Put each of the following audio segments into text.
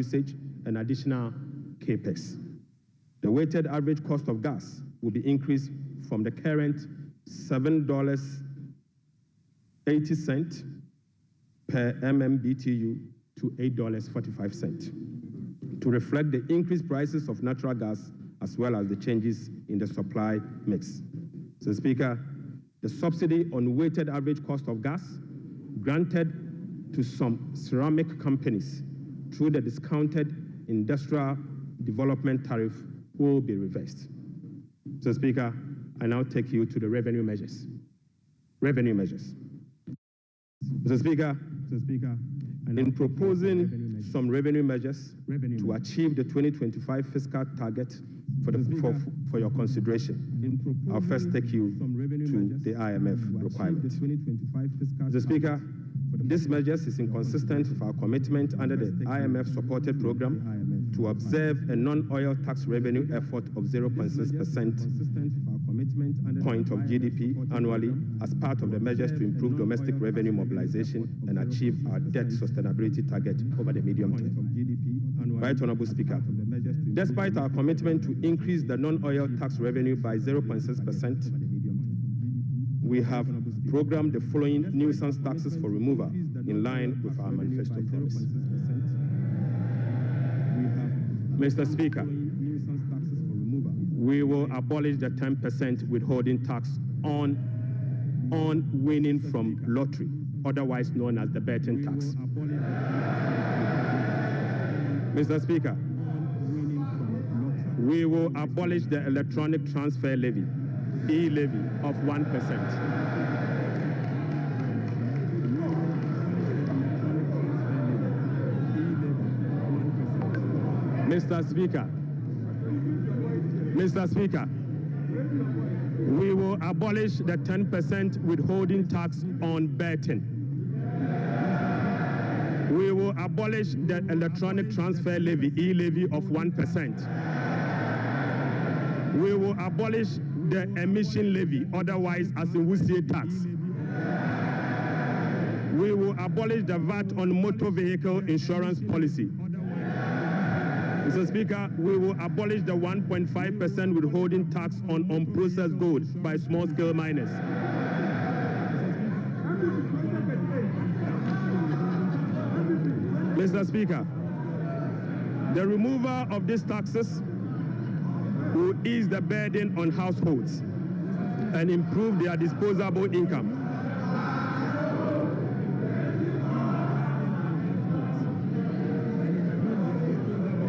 usage and additional capex. The weighted average cost of gas will be increased from the current $7.80 per MMBTU to $8.45 to reflect the increased prices of natural gas as well as the changes in the supply mix. So, Speaker, the subsidy on weighted average cost of gas granted to some ceramic companies through the discounted industrial development tariff will be reversed. So, Speaker, I now take you to the revenue measures. Revenue measures. Mr. Speaker, in proposing some revenue measures to achieve the 2025 fiscal target for your consideration, I'll first take you to the IMF requirement. Mr. Speaker, this measures is inconsistent with our commitment under the IMF-supported program to observe a non-oil tax revenue effort of 0.6% point of GDP annually as part of the measures to improve domestic revenue mobilization and achieve our debt sustainability target over the medium term. Right, Honorable Speaker, despite our commitment to increase the non-oil tax revenue by 0.6%, we have programmed the following nuisance taxes for removal in line with our manifesto promise. Mr. Speaker, we will abolish the 10% withholding tax on winning from lottery, otherwise known as the betting tax. Mr. Speaker, we will abolish the electronic transfer levy, e-levy of 1%. Mr. Speaker, we will abolish the 10% withholding tax on betting. We will abolish the electronic transfer levy, e-levy of 1%. We will abolish the emission levy, otherwise as a WUSIE tax. We will abolish the VAT on motor vehicle insurance policy. Mr. Speaker, we will abolish the 1.5% withholding tax on unprocessed gold by small-scale miners. Mr. Speaker, the removal of these taxes will ease the burden on households and improve their disposable income.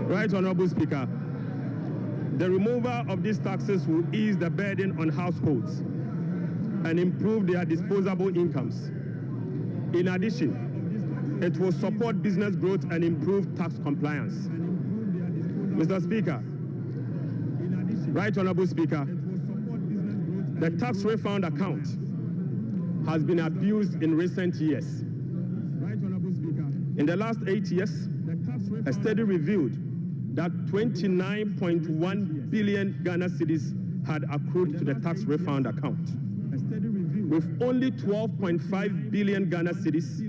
Right, Honorable Speaker, the removal of these taxes will ease the burden on households and improve their disposable incomes. In addition, it will support business growth and improve tax compliance. Mr. Speaker, Right, Honorable Speaker, the tax refund account has been abused in recent years. In the last 8 years, a study revealed that 29.1 billion Ghana cedis had accrued to the tax refund account, with only 12.5 billion Ghana cedis,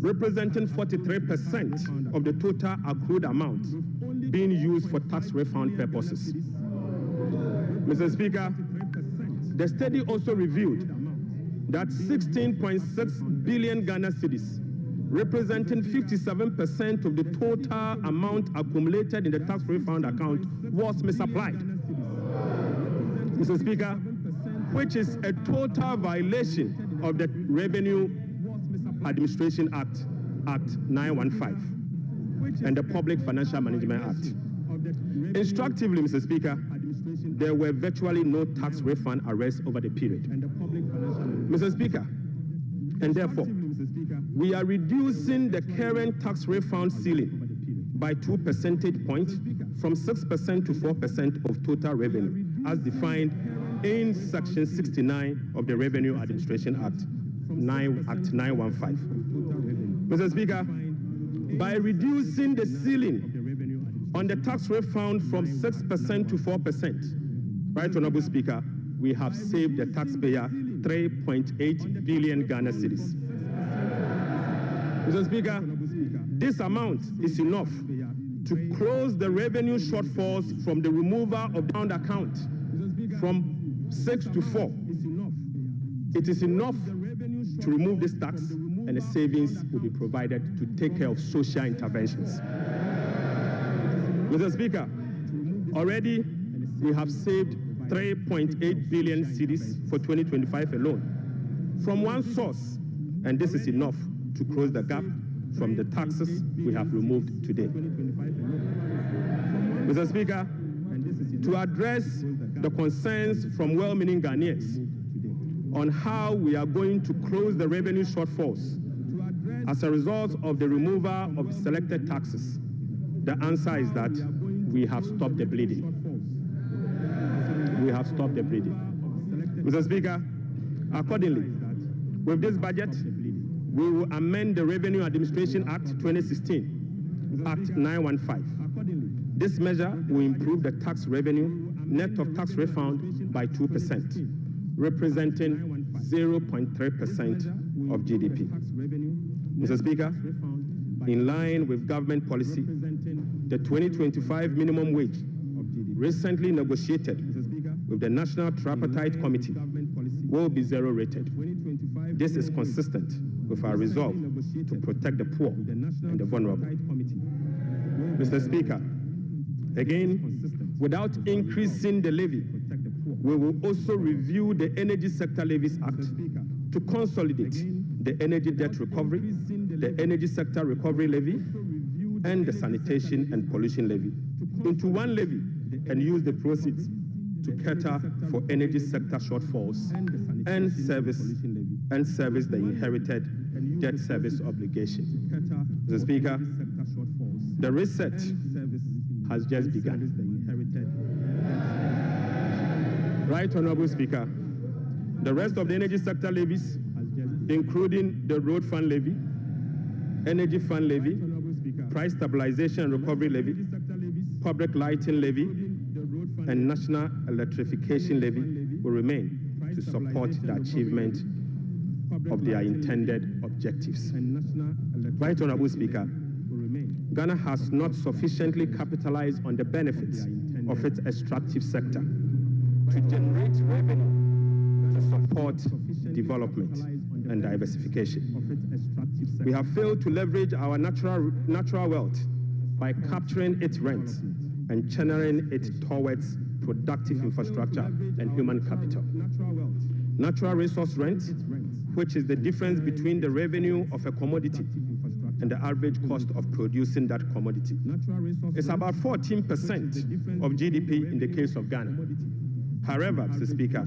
representing 43% of the total accrued amount, being used for tax refund purposes. Mr. Speaker, the study also revealed that 16.6 billion Ghana cedis, representing 57% of the total amount accumulated in the tax refund account, was misapplied. Mr. Speaker, which is a total violation of the Revenue Administration Act, Act 915, and the Public Financial Management Act. Instructively, Mr. Speaker, there were virtually no tax refund arrests over the period. Mr. Speaker, and therefore, we are reducing the current tax refund ceiling by 2 percentage points from 6% to 4% of total revenue, as defined in Section 69 of the Revenue Administration Act, Act 915. Mr. Speaker, by reducing the ceiling on the tax refund from 6% to 4%, Right, Honorable Speaker, we have saved the taxpayer 3.8 billion Ghana cedis. Mr. Speaker, This amount is enough to close the revenue shortfalls from the removal of down account from 6 to 4. It is enough to remove this tax, and the savings will be provided to take care of social interventions. Mr. Speaker, already we have saved 3.8 billion cedis for 2025 alone from one source, and this is enough to close the gap from the taxes we have removed today. Mr. Speaker, to address the concerns from well-meaning Ghanaians on how we are going to close the revenue shortfalls as a result of the removal of selected taxes, the answer is that we have stopped the bleeding. We have stopped the bleeding. Mr. Speaker, accordingly, with this budget, we will amend the Revenue Administration Act 2016, Act 915. This measure will improve the tax revenue net of tax refund by 2%, representing 0.3% of GDP. Mr. Speaker, in line with government policy, the 2025 minimum wage recently negotiated with the National Tripartite Committee will be zero rated. This is consistent with our resolve to protect the poor and the vulnerable. Mr. Speaker, again, without increasing the levy, we will also review the Energy Sector Levies Act to consolidate the energy debt recovery, the Energy Sector Recovery Levy, and the Sanitation and Pollution Levy into one levy and use the proceeds to cater for energy sector shortfalls and service the inherited debt service obligation. Mr. Speaker, the reset has just begun. Right, Honorable Speaker, the rest of the energy sector levies, including the Road Fund Levy, Energy Fund Levy, Price Stabilization and Recovery Levy, Public Lighting Levy, and National Electrification Levy will remain to support the achievement of their intended objectives. Right, Honorable Speaker, Ghana has not sufficiently capitalized on the benefits of its extractive sector to generate revenue to support development and diversification. We have failed to leverage our natural wealth by capturing its rent and channeling it towards productive infrastructure and human capital. Natural resource rent, which is the difference between the revenue of a commodity and the average cost of producing that commodity, is about 14% of GDP in the case of Ghana. However, Mr. Speaker,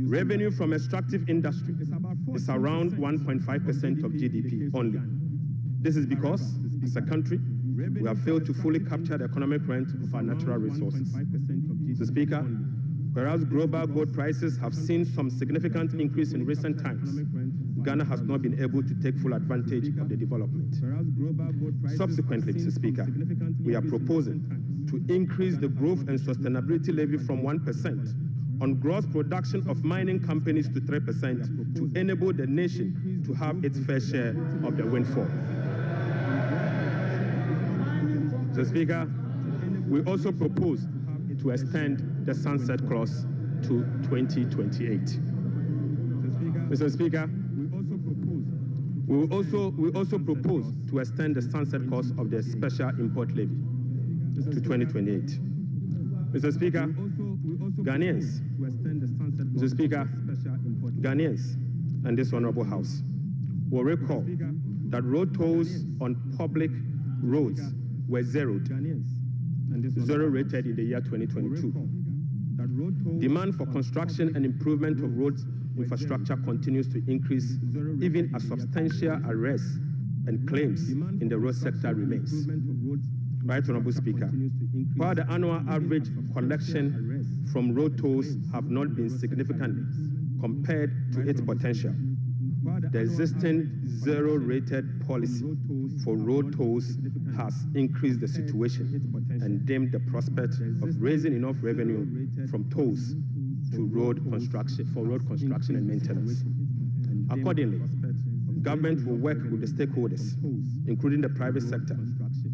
revenue from extractive industry is around 1.5% of GDP only. This is because, as a country, we have failed to fully capture the economic rent of our natural resources. Mr. Speaker, whereas global gold prices have seen some significant increase in recent times, Ghana has not been able to take full advantage of the development. Subsequently, Mr. Speaker, we are proposing to increase the Growth and Sustainability Levy from 1% on gross production of mining companies to 3% to enable the nation to have its fair share of the windfall. Mr. Speaker, we also propose to extend the sunset clause to 2028. Mr. Speaker, we also propose to extend the sunset clause of the special import levy to 2028. Mr. Speaker, Ghanaians, Mr. Speaker, Ghanaians and this Honorable House will recall that road tolls on public roads were zero rated in the year 2022. Demand for construction and improvement of roads infrastructure continues to increase, even as substantial arrests and claims in the road sector remains. Right, Honorable Speaker, while the annual average collection from road tolls have not been significant compared to its potential, the existing zero-rated policy for road tolls has increased the situation and dimmed the prospect of raising enough revenue from tolls to road construction and maintenance. Accordingly, Government will work with the stakeholders, including the private sector,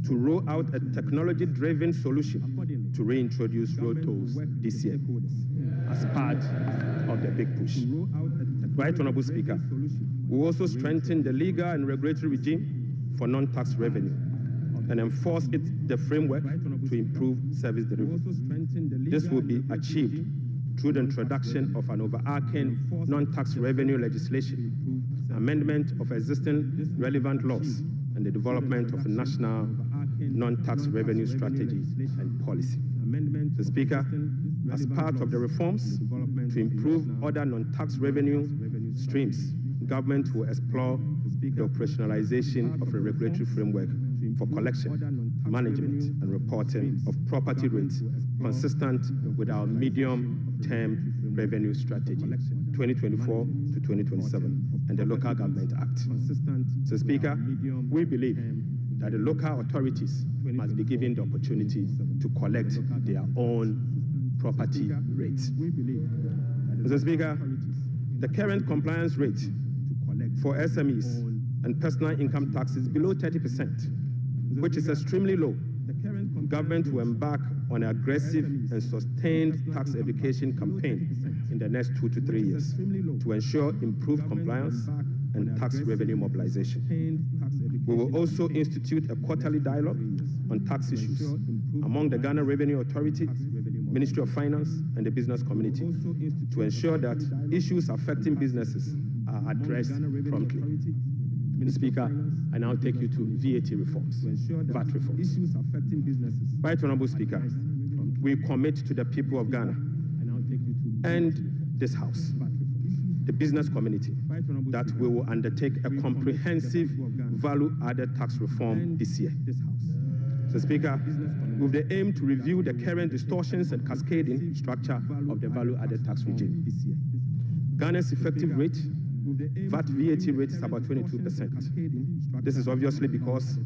to roll out a technology-driven solution to reintroduce road tolls this year as part of the big push. Right, Honorable Speaker, we will also strengthen the legal and regulatory regime for non-tax revenue and enforce the framework to improve service delivery. This will be achieved through the introduction of an overarching non-tax revenue legislation, amendment of existing relevant laws, and the development of a national non-tax revenue strategy and policy. Mr. Speaker, as part of the reforms to improve other non-tax revenue streams, government will explore the operationalization of a regulatory framework for collection, management, and reporting of property rates consistent with our medium-term revenue strategy, 2024 to 2027, and the Local Government Act. Mr. Speaker, we believe that the local authorities must be given the opportunity to collect their own property rates. Mr. Speaker, the current compliance rate for SMEs and personal income tax is below 30%, which is extremely low. Government will embark on an aggressive and sustained tax education campaign in the next 2 to 3 years to ensure improved compliance and tax revenue mobilization. We will also institute a quarterly dialogue on tax issues among the Ghana Revenue Authority, Ministry of Finance, and the business community to ensure that issues affecting businesses are addressed promptly. Mr. Speaker, I now take you to VAT reforms, VAT reforms. Right, Honorable Speaker, we commit to the people of Ghana and this House, the business community, that we will undertake a comprehensive value-added tax reform this year. Mr. Speaker, with the aim to review the current distortions and cascading structure of the value-added tax regime. Ghana's effective rate, VAT rate is about 22%. This is obviously because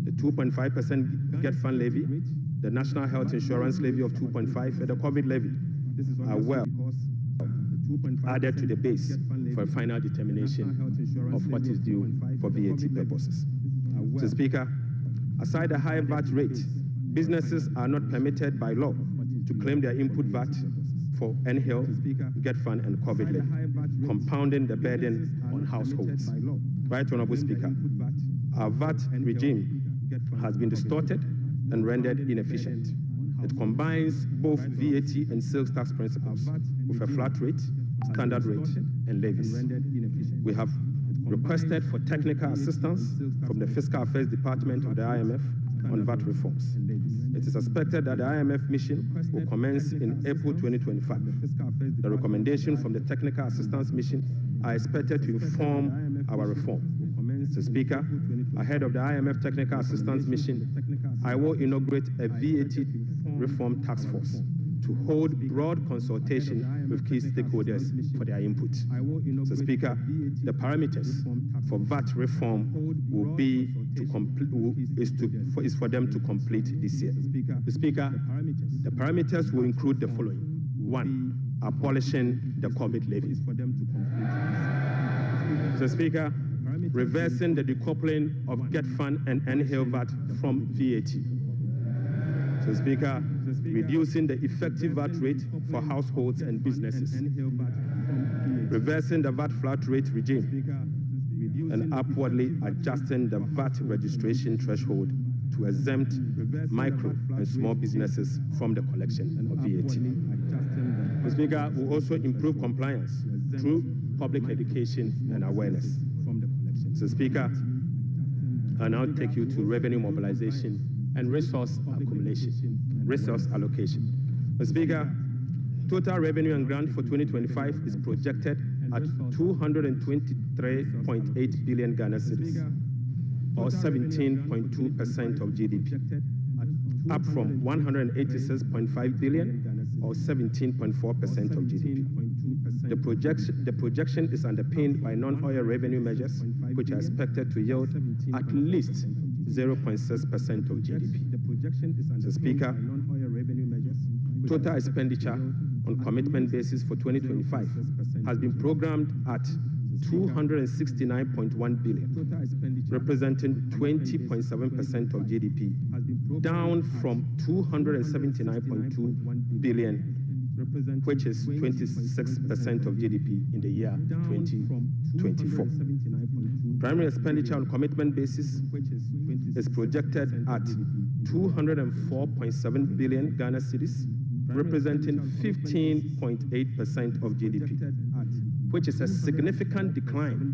the 2.5% Get Fund levy, the National Health Insurance levy of 2.5%, and the COVID levy are well added to the base for a final determination of what is due for VAT purposes. Mr. Speaker, aside the high VAT rate, businesses are not permitted by law to claim their input VAT for NHIL, Get Fund, and COVID levy, compounding the burden on households. Right, Honorable Speaker, our VAT regime has been distorted and rendered inefficient. It combines both VAT and sales tax principles with a flat rate, standard rate, and levies. We have requested for technical assistance from the Fiscal Affairs Department of the IMF on VAT reforms. It is expected that the IMF mission will commence in April 2025. The recommendations from the Technical Assistance Mission are expected to inform our reform. Mr. Speaker, ahead of the IMF Technical Assistance Mission, I will inaugurate a VAT reform task force to hold broad consultation with key stakeholders for their input. Mr. Speaker, the parameters for VAT reform will be is for them to complete this year. Mr. Speaker, the parameters will include the following: 1, abolishing the COVID levy. Mr. Speaker, reversing the decoupling of Get Fund and NHIL VAT from VAT. Mr. Speaker, reducing the effective VAT rate for households and businesses, reversing the VAT flat rate regime, and upwardly adjusting the VAT registration threshold to exempt micro and small businesses from the collection of VAT. Mr. Speaker, will also improve compliance through public education and awareness. Mr. Speaker, I now take you to revenue mobilization and resource allocation. Mr. Speaker, total revenue and grant for 2025 is projected at 223.8 billion Ghana cedis, or 17.2% of GDP, up from 186.5 billion, or 17.4% of GDP. The projection is underpinned by non-oil revenue measures, which are expected to yield at least 0.6% of GDP. Mr. Speaker, total expenditure on commitment basis for 2025 has been programmed at 269.1 billion, representing 20.7% of GDP, down from 279.2 billion, which is 26% of GDP in the year 2024. Primary expenditure on commitment basis is projected at 204.7 billion Ghana cedis, representing 15.8% of GDP, which is a significant decline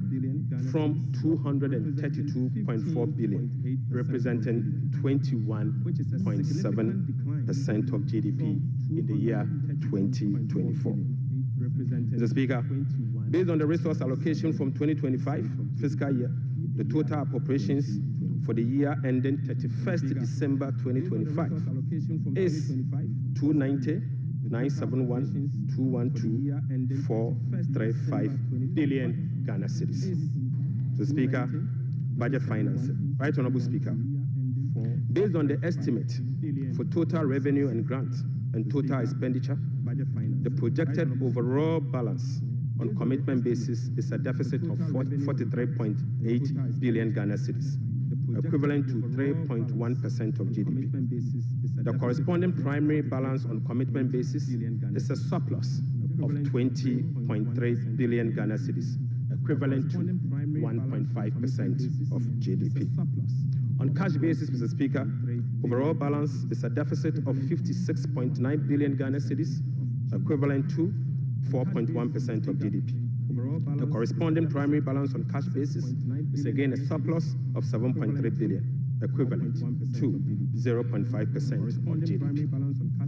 from 232.4 billion, representing 21.7% of GDP in the year 2024. Mr. Speaker, based on the resource allocation from 2025 fiscal year, the total appropriations for the year ending 31st December 2025 is 290,971,212,435 billion Ghana cedis. Mr. Speaker, budget financing. Right Honorable Speaker, based on the estimate for total revenue and grant and total expenditure, the projected overall balance on commitment basis is a deficit of 43.8 billion Ghana cedis, equivalent to 3.1% of GDP. The corresponding primary balance on commitment basis is a surplus of 20.3 billion Ghana cedis, equivalent to 1.5% of GDP. On cash basis, Mr. Speaker, overall balance is a deficit of 56.9 billion Ghana cedis, equivalent to 4.1% of GDP. The corresponding primary balance on cash basis is again a surplus of 7.3 billion, equivalent to 0.5% on GDP.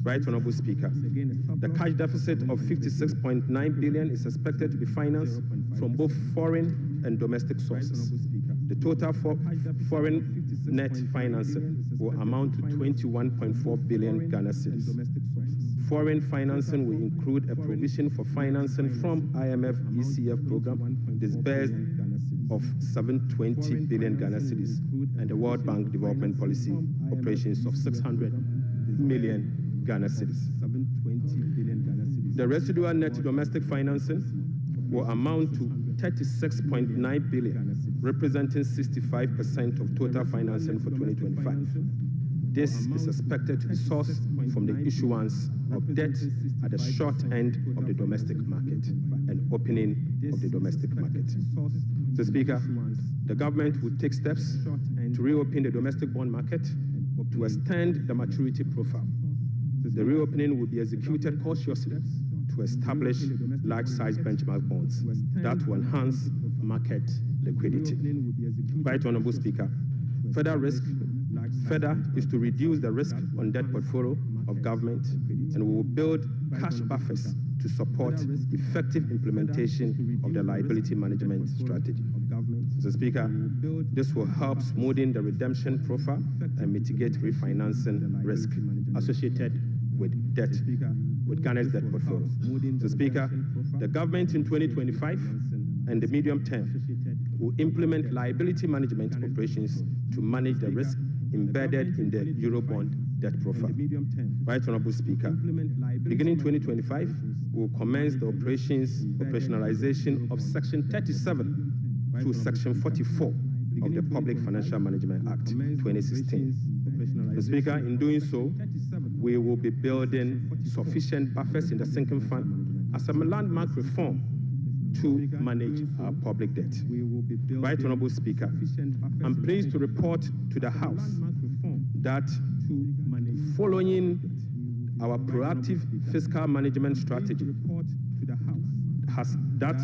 Right Honorable Speaker, the cash deficit of 56.9 billion is expected to be financed from both foreign and domestic sources. The total foreign net financing will amount to 21.4 billion Ghana cedis. Foreign financing will include a provision for financing from IMF ECF program disbursed of 720 billion Ghana cedis and the World Bank Development Policy operations of 600 million Ghana cedis. The residual net domestic financing will amount to 36.9 billion, representing 65% of total financing for 2025. This is expected to be sourced from the issuance of debt at the short end of the domestic market and opening of the domestic market. Mr. Speaker, the government will take steps to reopen the domestic bond market to extend the maturity profile. The reopening will be executed cautiously to establish large-size benchmark bonds that will enhance market liquidity. Right Honorable Speaker, further is to reduce the risk on debt portfolio of government, and we will build cash buffers to support effective implementation of the liability management strategy. Mr. Speaker, this will help smoothing the redemption profile and mitigate refinancing risk associated with Ghana's debt portfolio. Mr. Speaker, the government in 2025 and the medium term will implement liability management operations to manage the risk embedded in the Eurobond debt profile. Right Honorable Speaker, beginning 2025, we will commence the operationalization of Section 37 to Section 44 of the Public Financial Management Act 2016. Mr. Speaker, in doing so, we will be building sufficient buffers in the sinking fund as a landmark reform to manage our public debt. Right Honorable Speaker, I'm pleased to report to the House that following our proactive fiscal management strategy, has that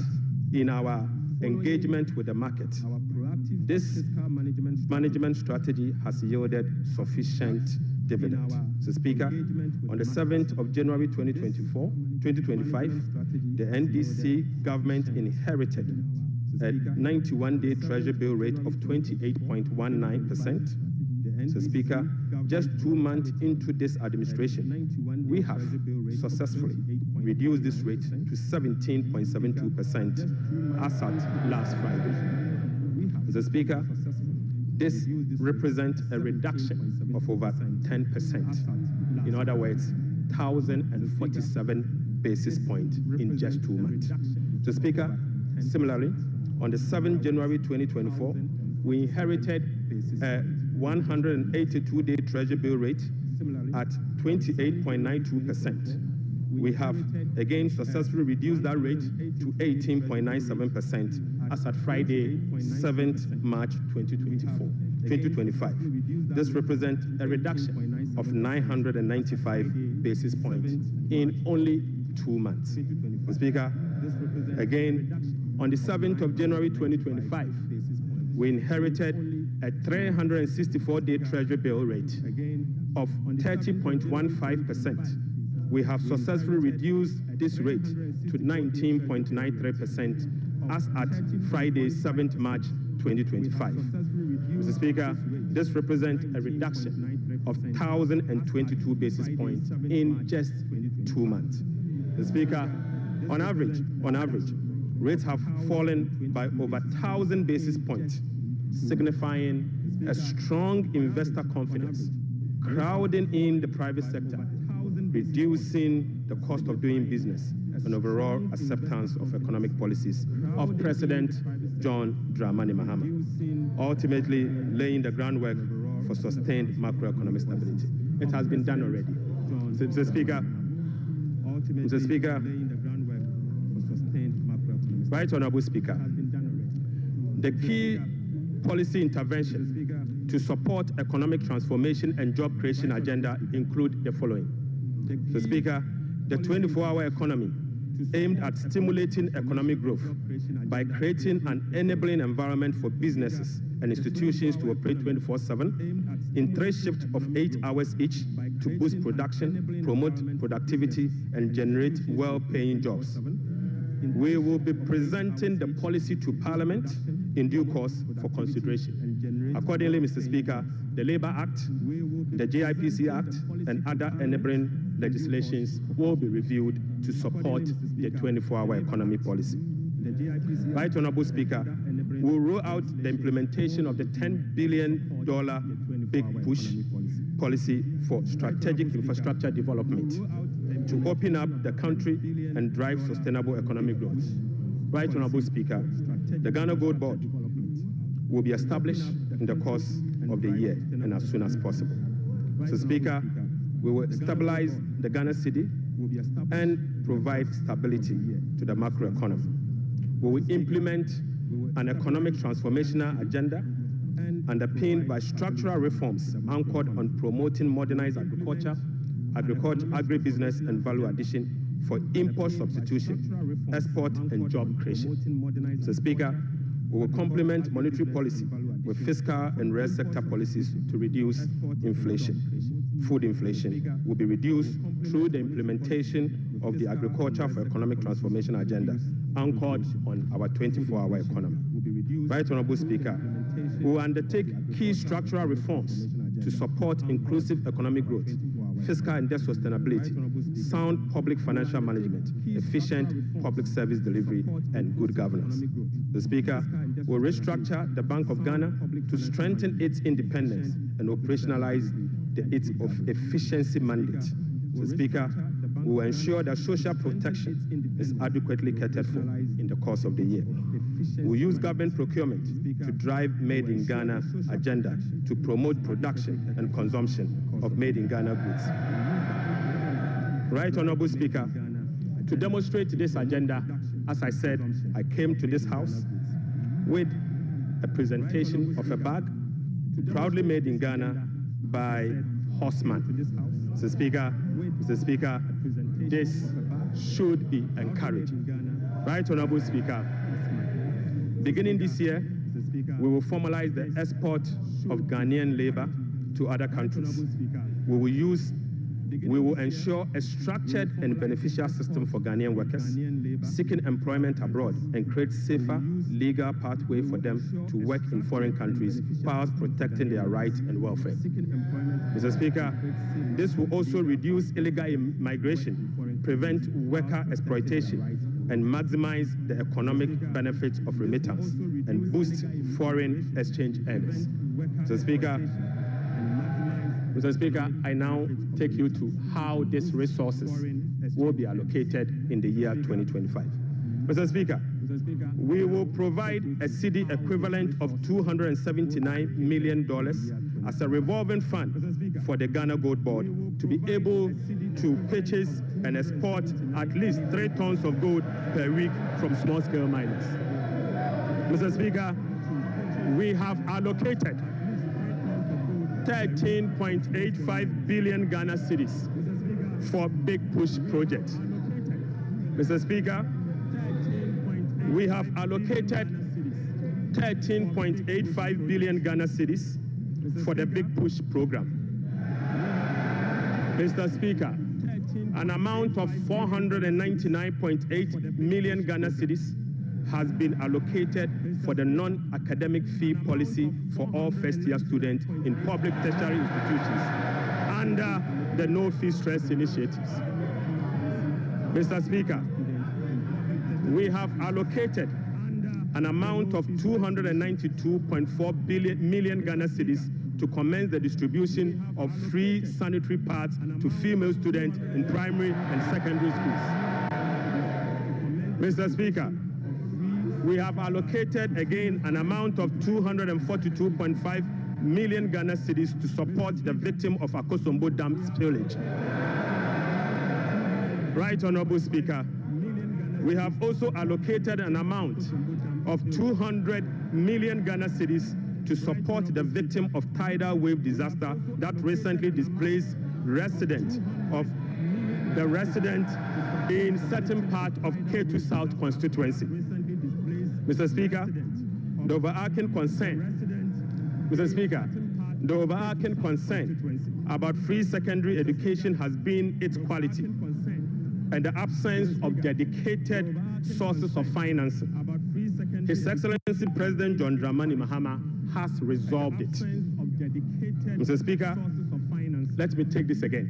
in our engagement with the market, this management strategy has yielded sufficient dividend. Mr. Speaker, on the 7th of January 2025, the NDC government inherited a 91-day Treasury bill rate of 28.19%. Mr. Speaker, just 2 months into this administration, we have successfully reduced this rate to 17.72% as at last Friday. Mr. Speaker, this represents a reduction of over 10%. In other words, 1,047 basis points in just 2 months. Mr. Speaker, similarly, on the 7th January 2024, we inherited a 182-day Treasury bill rate at 28.92%. We have again successfully reduced that rate to 18.97% as at Friday, 7th March 2025. This represents a reduction of 995 basis points in only 2 months. Mr. Speaker, again, on the 7th of January 2025, we inherited a 364-day Treasury bill rate of 30.15%. We have successfully reduced this rate to 19.93% as at Friday, 7th March 2025. Mr. Speaker, this represents a reduction of 1,022 basis points in just 2 months. Mr. Speaker, on average, rates have fallen by over 1,000 basis points, signifying a strong investor confidence, crowding in the private sector, reducing the cost of doing business, and overall acceptance of economic policies of President John Dramani Mahama, ultimately laying the groundwork for sustained macroeconomic stability. It has been done already. Mr. Speaker, Right Honorable Speaker, the key policy intervention to support economic transformation and job creation agenda include the following. Mr. Speaker, the 24-hour economy aimed at stimulating economic growth by creating an enabling environment for businesses and institutions to operate 24/7 in 3 shifts of 8 hours each to boost production, promote productivity, and generate well-paying jobs. We will be presenting the policy to Parliament in due course for consideration. Accordingly, Mr. Speaker, the Labour Act, the JIPC Act, and other enabling legislations will be reviewed to support the 24-hour economy policy. Right Honorable Speaker, we will roll out the implementation of the $10 billion Big Push policy for strategic infrastructure development to open up the country and drive sustainable economic growth. Right Honorable Speaker, the Ghana Gold Board will be established in the course of the year and as soon as possible. So, Speaker, we will stabilize the Ghana cedi and provide stability to the macroeconomy. We will implement an economic transformational agenda underpinned by structural reforms anchored on promoting modernized agriculture, agribusiness, and value addition for import substitution, export, and job creation. Mr. Speaker, we will complement monetary policy with fiscal and real sector policies to reduce inflation. Food inflation will be reduced through the implementation of the Agriculture for Economic Transformation agenda anchored on our 24-hour economy. Right Honorable Speaker, we will undertake key structural reforms to support inclusive economic growth, fiscal and debt sustainability, sound public financial management, efficient public service delivery, and good governance. The Speaker will restructure the Bank of Ghana to strengthen its independence and operationalize its efficiency mandate. The Speaker will ensure that social protection is adequately catered for in the course of the year. We will use government procurement to drive Made in Ghana agenda to promote production and consumption of Made in Ghana goods. Right Honorable Speaker, to demonstrate this agenda, as I said, I came to this House with a presentation of a bag proudly made in Ghana by Horseman. Mr. Speaker, this should be encouraged. Right Honorable Speaker, beginning this year, we will formalize the export of Ghanaian labor to other countries. We will ensure a structured and beneficial system for Ghanaian workers seeking employment abroad and create safer legal pathway for them to work in foreign countries while protecting their rights and welfare. Mr. Speaker, this will also reduce illegal migration, prevent worker exploitation, and maximize the economic benefits of remittance and boost foreign exchange earners. Mr. Speaker, I now take you to how these resources will be allocated in the year 2025. Mr. Speaker, we will provide a cedi equivalent of $279 million as a revolving fund for the Ghana Gold Board to be able to purchase and export at least 3 tons of gold per week from small-scale miners. Mr. Speaker, we have allocated 13.85 billion Ghana cedis for Big Push project. Mr. Speaker, we have allocated 13.85 billion Ghana cedis for the Big Push program. Mr. Speaker, an amount of 499.8 million Ghana cedis has been allocated for the non-academic fee policy for all first-year students in public tertiary institutions under the No Fee Stress initiatives. Mr. Speaker, we have allocated an amount of 292.4 million Ghana cedis to commence the distribution of free sanitary pads to female students in primary and secondary schools. Mr. Speaker, we have allocated again an amount of 242.5 million Ghana cedis to support the victim of Akosombo Dam spillage. Right Honorable Speaker, we have also allocated an amount of 200 million Ghana cedis to support the victim of tidal wave disaster that recently displaced residents in certain part of Ketu South constituency. Mr. Speaker, the overarching concern, about free secondary education has been its quality and the absence of dedicated sources of financing. His Excellency President John Dramani Mahama has resolved it. Mr. Speaker, let me take this again.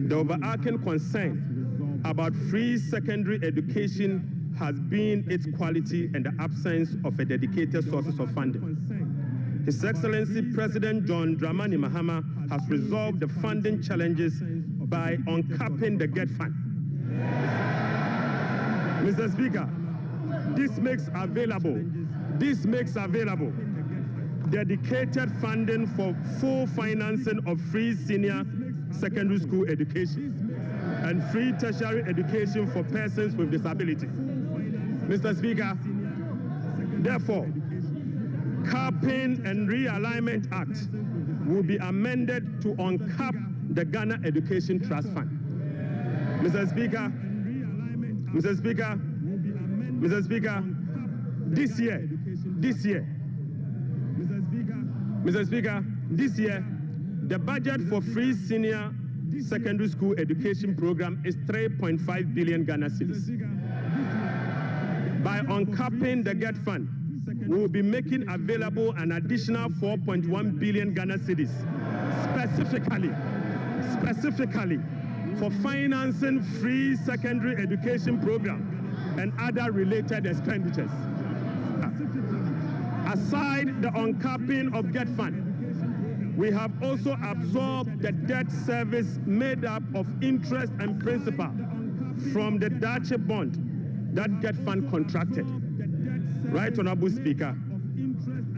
The overarching concern about free secondary education has been its quality and the absence of a dedicated sources of funding. His Excellency President John Dramani Mahama has resolved the funding challenges by uncapping the GET Fund. Mr. Speaker, this makes available dedicated funding for full financing of free senior secondary school education and free tertiary education for persons with disability. Mr. Speaker, therefore, Capping and Realignment Act will be amended to uncap the Ghana Education Trust Fund. Mr. Speaker, this year, the budget for free senior secondary school education program is 3.5 billion Ghana cedis. By uncapping the GET Fund, we will be making available an additional 4.1 billion Ghana cedis, specifically for financing free secondary education program and other related expenditures. Aside the uncapping of GET Fund, we have also absorbed the debt service made up of interest and principal from the Dache bond that GET Fund contracted. Right Honorable Speaker,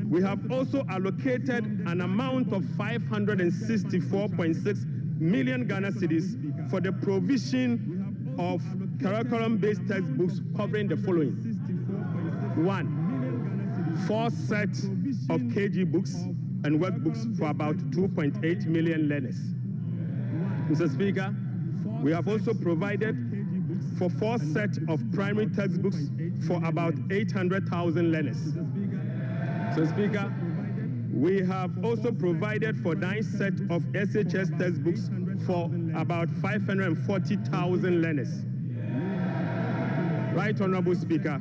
we have also allocated an amount of 564.6 million Ghana cedis for the provision of curriculum-based textbooks covering the following. 1. 4 sets of KG books and workbooks for about 2.8 million learners. Mr. Speaker, we have also provided for 4 sets of primary textbooks for about 800,000 learners. Mr. Speaker, we have also provided for 9 sets of SHS textbooks for about 540,000 learners. Right Honorable Speaker,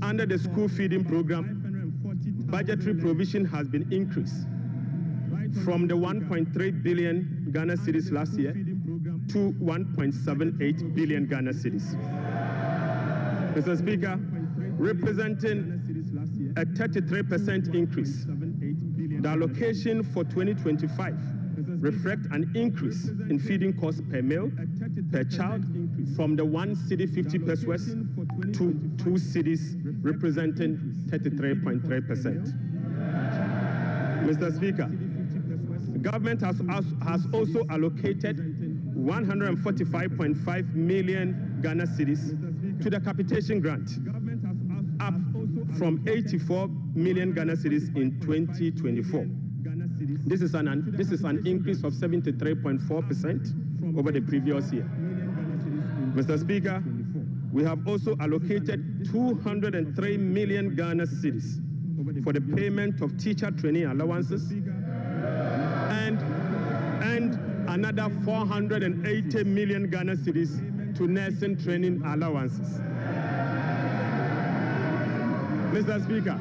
under the school feeding program, budgetary provision has been increased from the 1.3 billion Ghana cedis last year to 1.78 billion Ghana cedis. Mr. Speaker, representing a 33% increase, the allocation for 2025 reflect an increase in feeding costs per meal, per child, from the 1 cedi 50 pesos to 2 cedis, representing 33.3%. Mr. Speaker, the government has also allocated 145.5 million Ghana cedis to the capitation grant, up from 84 million Ghana cedis in 2024. This is an increase of 73.4% over the previous year. Mr. Speaker, we have also allocated 203 million Ghana cedis for the payment of teacher training allowances and another 480 million Ghana cedis to nursing training allowances. Mr. Speaker,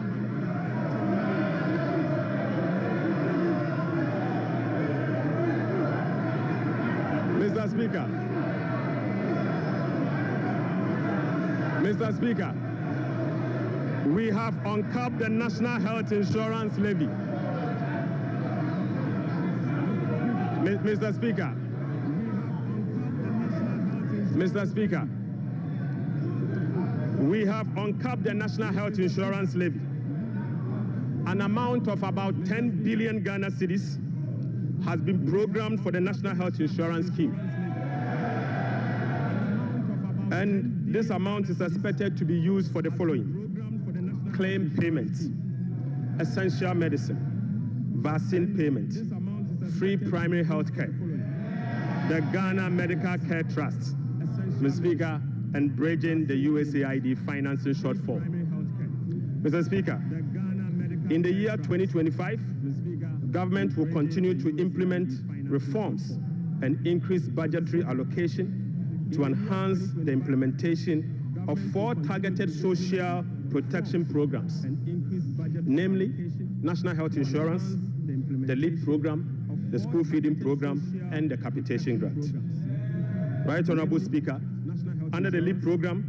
Mr. Speaker, we have uncapped the National Health Insurance Levy. Mr. Speaker, we have uncapped the National Health Insurance Levy. An amount of about 10 billion Ghana cedis has been programmed for the National Health Insurance Scheme. And this amount is expected to be used for the following: claim payments, essential medicine, vaccine payment, free primary health care, the Ghana Medical Care Trust, Mr. Speaker, and bridging the USAID financing shortfall. Mr. Speaker, in the year 2025, government will continue to implement reforms and increase budgetary allocation to enhance the implementation of 4 targeted social protection programs, namely National Health Insurance, the LEAP program, the school feeding program, and the capitation grant. Right Honorable Speaker, under the LEAP program,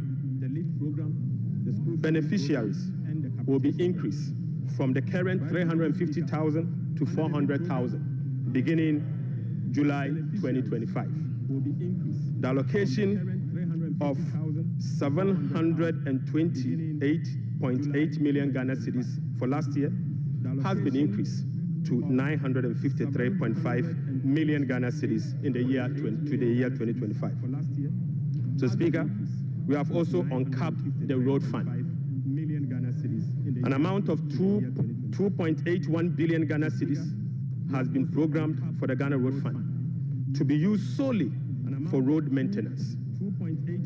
beneficiaries will be increased from the current 350,000 to 400,000 beginning July 2025. The allocation of 728.8 million Ghana cedis for last year has been increased to 953.5 million Ghana cedis in the year 2025. So, Speaker, we have also uncapped the road fund. An amount of 2.81 billion Ghana cedis has been programmed for the Ghana Road Fund to be used solely for road maintenance.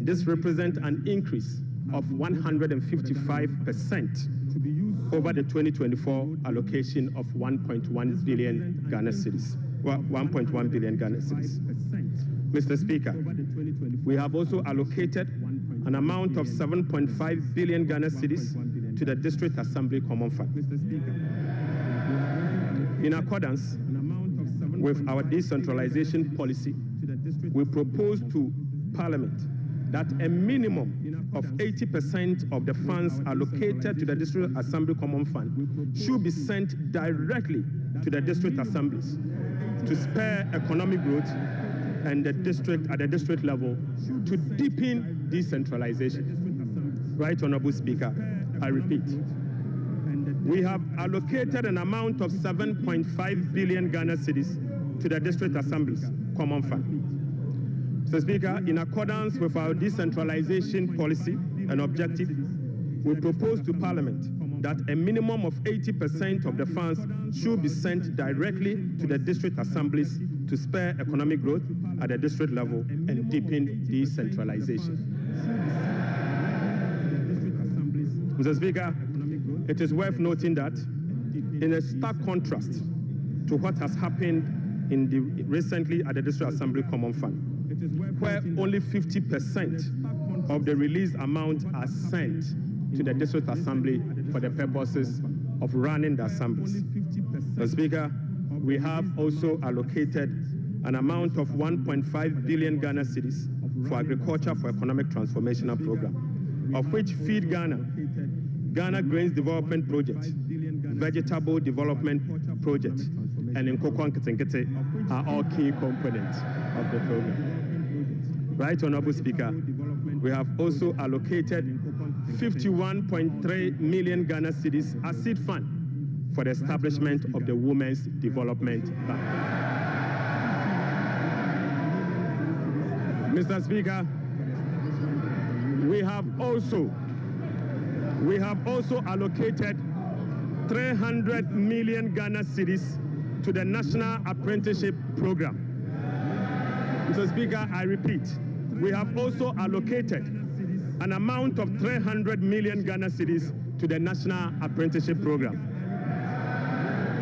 This represents an increase of 155% over the 2024 allocation of 1.1 billion Ghana cedis. 1.1 billion Ghana cedis. Mr. Speaker, we have also allocated an amount of 7.5 billion Ghana cedis to the District Assembly Common Fund. In accordance with our decentralization policy, we propose to Parliament that a minimum of 80% of the funds allocated to the District Assembly Common Fund should be sent directly to the district assemblies to spur economic growth and at the district level to deepen decentralization. Right Honorable Speaker, I repeat, we have allocated an amount of 7.5 billion Ghana cedis to the district assemblies common fund. Mr. Speaker, in accordance with our decentralization policy and objective, we propose to Parliament that a minimum of 80% of the funds should be sent directly to the district assemblies to spur economic growth at the district level and deepen decentralization. Mr. Speaker, it is worth noting that in a stark contrast to what has happened recently at the District Assembly Common Fund, where only 50% of the released amount are sent to the District Assembly for the purposes of running the assemblies. Mr. Speaker, we have also allocated an amount of 1.5 billion Ghana cedis for Agriculture for Economic Transformational Program, of which Feed Ghana, Ghana Grains Development Project, Vegetable Development Project, and Nkoko Nketenkete are all key components of the program. Right, Honorable Speaker, we have also allocated 51.3 million Ghana cedis as seed fund for the establishment of the Women's Development Bank. Mr. Speaker, we have also allocated 300 million Ghana cedis to the National Apprenticeship Program. Mr. Speaker, I repeat, we have also allocated an amount of 300 million Ghana cedis to the National Apprenticeship Program.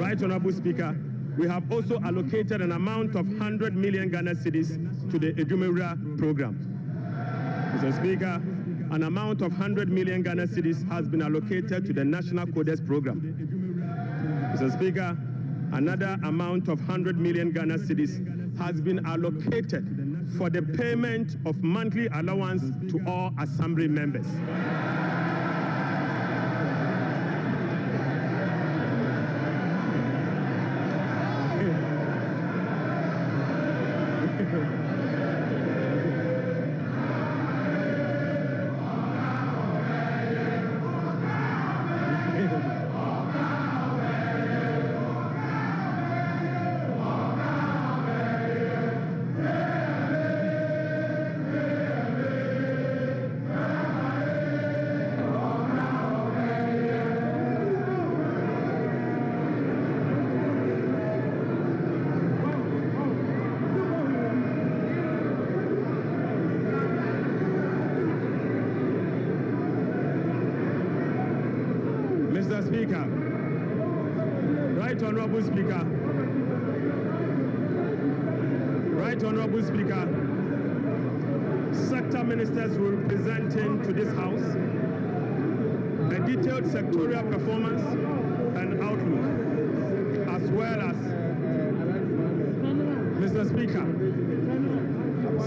Right, Honorable Speaker, we have also allocated an amount of 100 million Ghana cedis to the Ejumewura Program. Mr. Speaker, an amount of 100 million Ghana cedis has been allocated to the National Codes Program. Mr. Speaker, another amount of 100 million Ghana cedis has been allocated for the payment of monthly allowance to all Assembly members. Mr. Speaker, Right Honorable Speaker, Right Honorable Speaker, sector ministers will be presenting to this House a detailed sectorial performance and outlook, as well as, Mr. Speaker,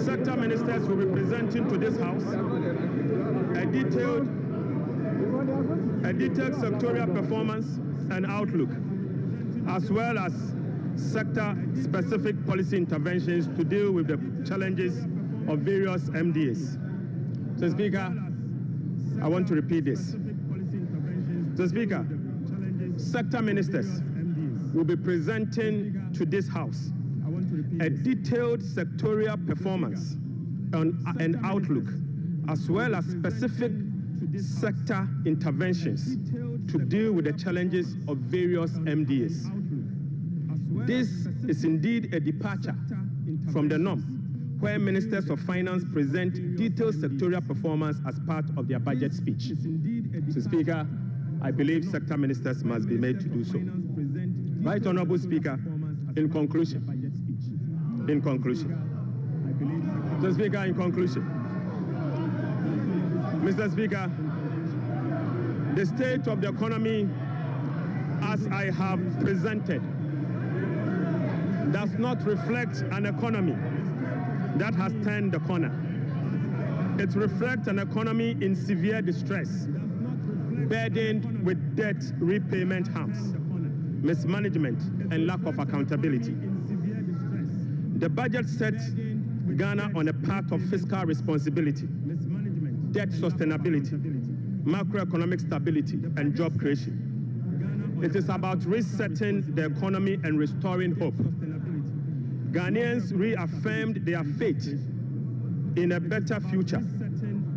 sector ministers will be presenting to this House a detailed sectorial performance and outlook, as well as sector-specific policy interventions to deal with the challenges of various MDAs. So, Speaker, I want to repeat this. So, Speaker, sector ministers will be presenting to this House a detailed sectorial performance and outlook, as well as specific sector interventions to deal with the challenges of various MDAs. This is indeed a departure from the norm, where ministers of finance present detailed sectorial performance as part of their budget speech. So, Speaker, I believe sector ministers must be made to do so. Right Honorable Speaker, in conclusion, so, Speaker, in conclusion, Mr. Speaker, the state of the economy, as I have presented, does not reflect an economy that has turned the corner. It reflects an economy in severe distress, burdened with debt repayment harms, mismanagement, and lack of accountability. The budget sets Ghana on a path of fiscal responsibility, debt sustainability, macroeconomic stability, and job creation. It is about resetting the economy and restoring hope. Ghanaians reaffirmed their faith in a better future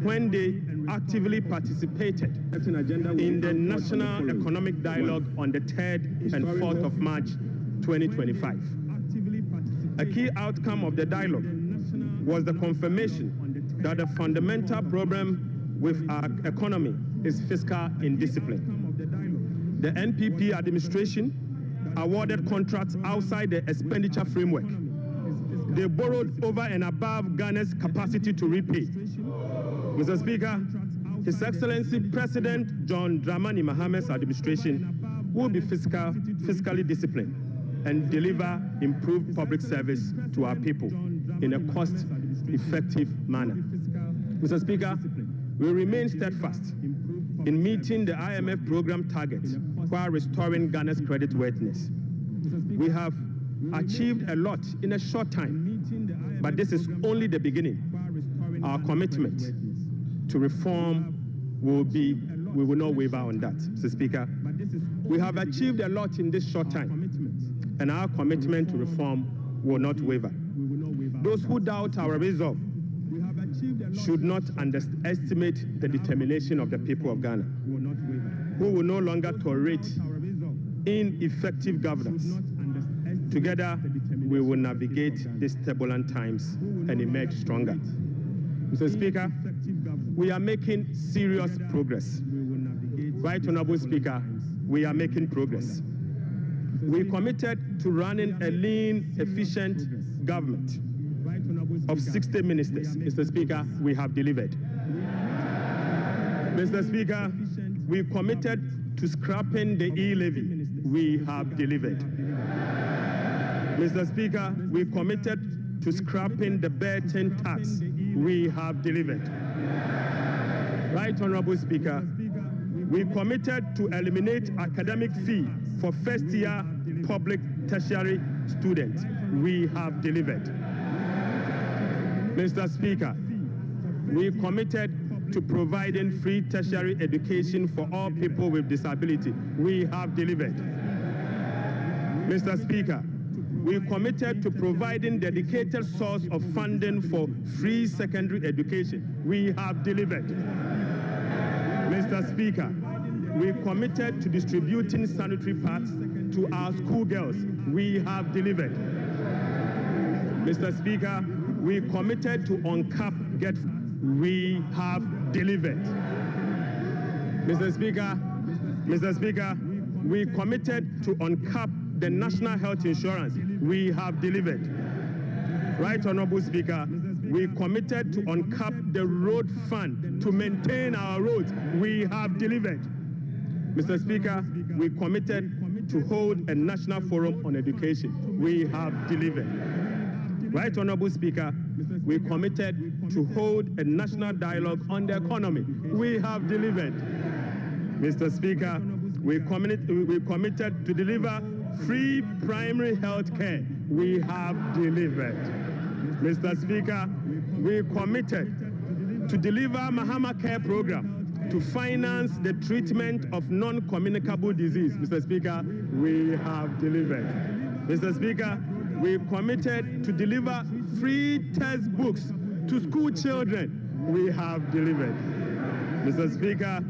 when they actively participated in the National Economic Dialogue on the 3rd and 4th of March 2025. A key outcome of the dialogue was the confirmation that the fundamental problem with our economy is fiscal indiscipline. The NPP administration awarded contracts outside the expenditure framework. They borrowed over and above Ghana's capacity to repay. Mr. Speaker, His Excellency President John Dramani Mahamad's administration will be fiscally disciplined and deliver improved public service to our people in a cost-effective manner. Mr. Speaker, we remain steadfast in meeting the IMF program targets while restoring Ghana's creditworthiness. We have achieved a lot in a short time, but this is only the beginning. Our commitment to reform we will not waver on that, Mr. Speaker. We have achieved a lot in this short time, and our commitment to reform will not waver. Those who doubt our resolve should not underestimate the determination of the people of Ghana, who will no longer tolerate ineffective governance. Together, we will navigate these turbulent times and emerge stronger. Mr. Speaker, we are making serious progress. Right Honorable Speaker, we are making progress. We committed to running a lean, efficient government of 60 ministers. Mr. Speaker, we have delivered. Mr. Speaker, we committed to scrapping the e-levy. We have delivered. Mr. Speaker, we committed to scrapping the Burton tax. We have delivered. Right Honorable Speaker, we committed to eliminate academic fee for first-year public tertiary students. We have delivered. Mr. Speaker, we committed to providing free tertiary education for all people with disability. We have delivered. Mr. Speaker, we committed to providing dedicated source of funding for free secondary education. We have delivered. Mr. Speaker, we committed to distributing sanitary pads to our schoolgirls. We have delivered. Mr. Speaker, we committed to uncap get. We have delivered. Mr. Speaker, we committed to uncap the national health insurance. We have delivered. Right Honorable Speaker, we committed to uncap the road fund to maintain our roads. We have delivered. Mr. Speaker, we committed to hold a national forum on education. We have delivered. Right Honorable Speaker, we committed to hold a national dialogue on the economy. We have delivered. Mr. Speaker, we committed to deliver free primary health care. We have delivered. Mr. Speaker, we committed to deliver Mahama Care Program to finance the treatment of non-communicable disease. Mr. Speaker, we have delivered. Mr. Speaker, we committed to deliver free textbooks to school children. We have delivered. Mr. Speaker,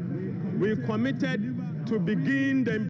we committed to begin the